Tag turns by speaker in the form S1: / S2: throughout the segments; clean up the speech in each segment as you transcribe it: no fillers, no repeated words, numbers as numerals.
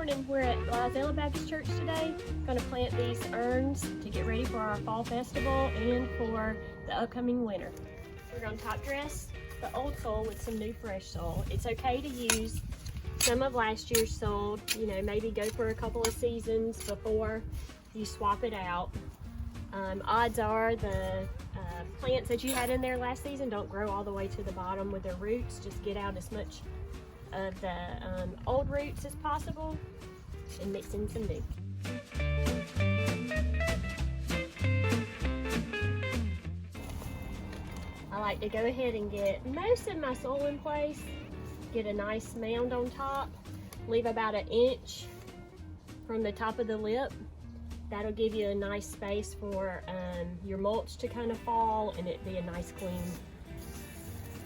S1: morning. We're at Lizella Baptist Church today. Going to plant these urns to get ready for our fall festival and for the upcoming winter. We're going to top dress the old soil with some new fresh soil. It's okay to use some of last year's soil, you know, maybe go for a couple of seasons before you swap it out. Odds are the plants that you had in there last season don't grow all the way to the bottom with their roots. Just get out as much of the old roots as possible and mix in some new. I like to go ahead and get most of my soil in place, get a nice mound on top, leave about 1 inch from the top of the lip. That'll give you a nice space for your mulch to kind of fall and it be a nice clean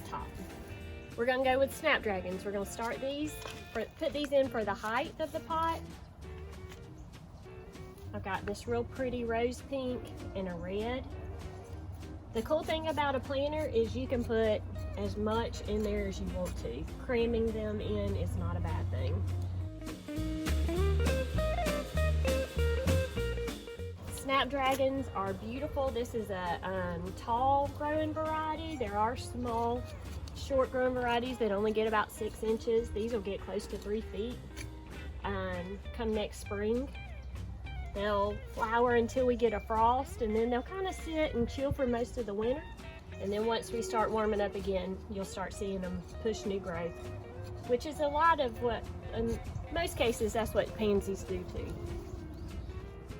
S1: top. We're gonna go with snapdragons. We're gonna start these, put these in for the height of the pot. I've got this real pretty rose pink and a red. The cool thing about a planter is you can put as much in there as you want to. Cramming them in is not a bad thing. Snapdragons are beautiful. This is a tall growing variety. There are small, short growing varieties that only get about 6 inches. These will get close to 3 feet come next spring. They'll flower until we get a frost, and then they'll kind of sit and chill for most of the winter. And then once we start warming up again, you'll start seeing them push new growth, which is a lot of what, in most cases, that's what pansies do too.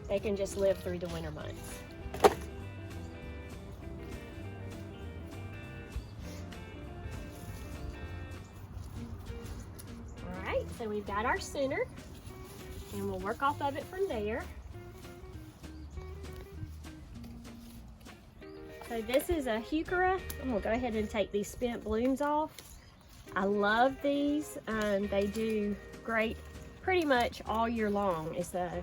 S1: They can just live through the winter months. All right, so we've got our center, and we'll work off of it from there. So this is a heuchera. I'm gonna go ahead and take these spent blooms off. I love these. They do great pretty much all year long. It's a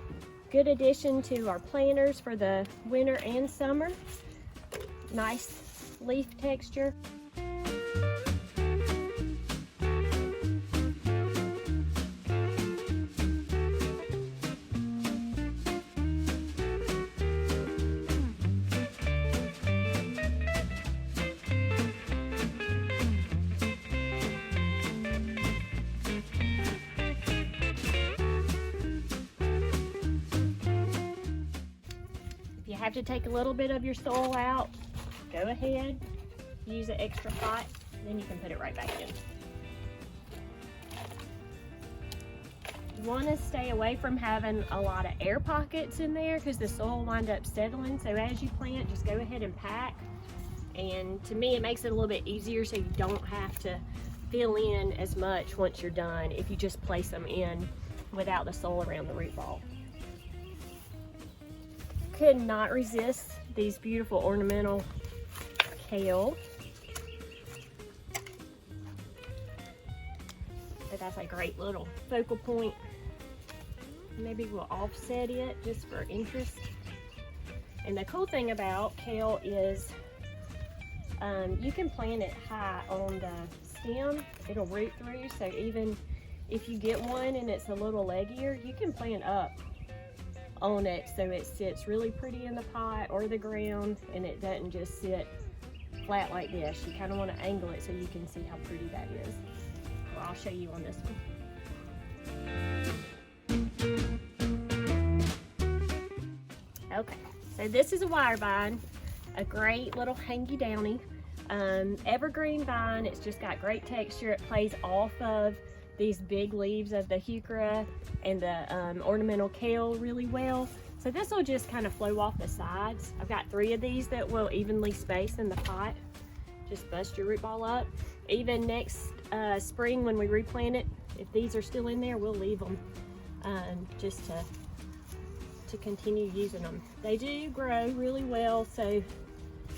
S1: good addition to our planters for the winter and summer. Nice leaf texture. Have to take a little bit of your soil out, go ahead, use an extra pot, then you can put it right back in. You want to stay away from having a lot of air pockets in there because the soil will wind up settling. So as you plant, just go ahead and pack. And to me, it makes it a little bit easier so you don't have to fill in as much once you're done if you just place them in without the soil around the root ball. Could not resist these beautiful ornamental kale. But that's a great little focal point. Maybe we'll offset it just for interest. And the cool thing about kale is you can plant it high on the stem. It'll root through, so even if you get one and it's a little leggier, you can plant up on it so it sits really pretty in the pot or the ground and it doesn't just sit flat like this. You kind of want to angle it so you can see how pretty that is. Well, I'll show you on this one. Okay, so this is a wire vine, a great little hangy downy evergreen vine. It's just got great texture. It plays off of these big leaves of the heuchera and the ornamental kale really well. So this will just kind of flow off the sides. I've got 3 of these that will evenly space in the pot. Just bust your root ball up. Even next spring when we replant it, if these are still in there, we'll leave them just to continue using them. They do grow really well, so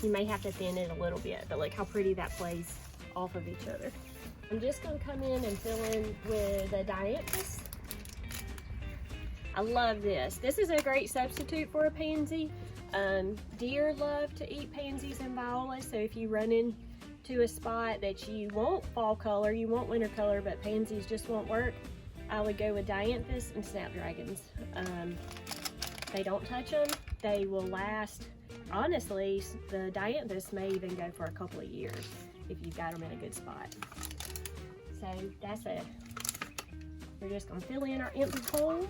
S1: you may have to thin it a little bit, but look how pretty that plays off of each other. I'm just going to come in and fill in with a dianthus. I love this. This is a great substitute for a pansy. Deer love to eat pansies and violas, so if you run into a spot that you want fall color, you want winter color, but pansies just won't work, I would go with dianthus and snapdragons. They don't touch them. They will last. Honestly, the dianthus may even go for a couple of years if you've got them in a good spot. So that's it. We're just gonna fill in our empty holes.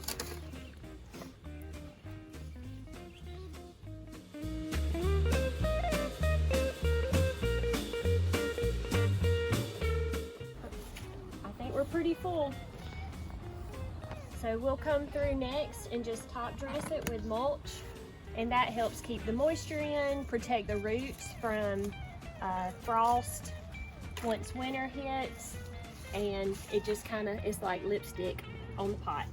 S1: I think we're pretty full. So we'll come through next and just top dress it with mulch, and that helps keep the moisture in, protect the roots from frost once winter hits, and it just kind of is like lipstick on the pot.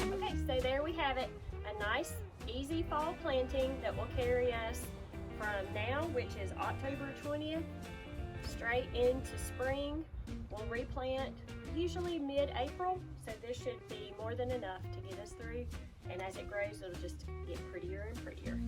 S1: Okay, so there we have it. A nice, easy fall planting that will carry us from now, which is October 20th, straight into spring. We'll replant usually mid-April, so this should be more than enough to get us through, and as it grows it'll just get prettier and prettier.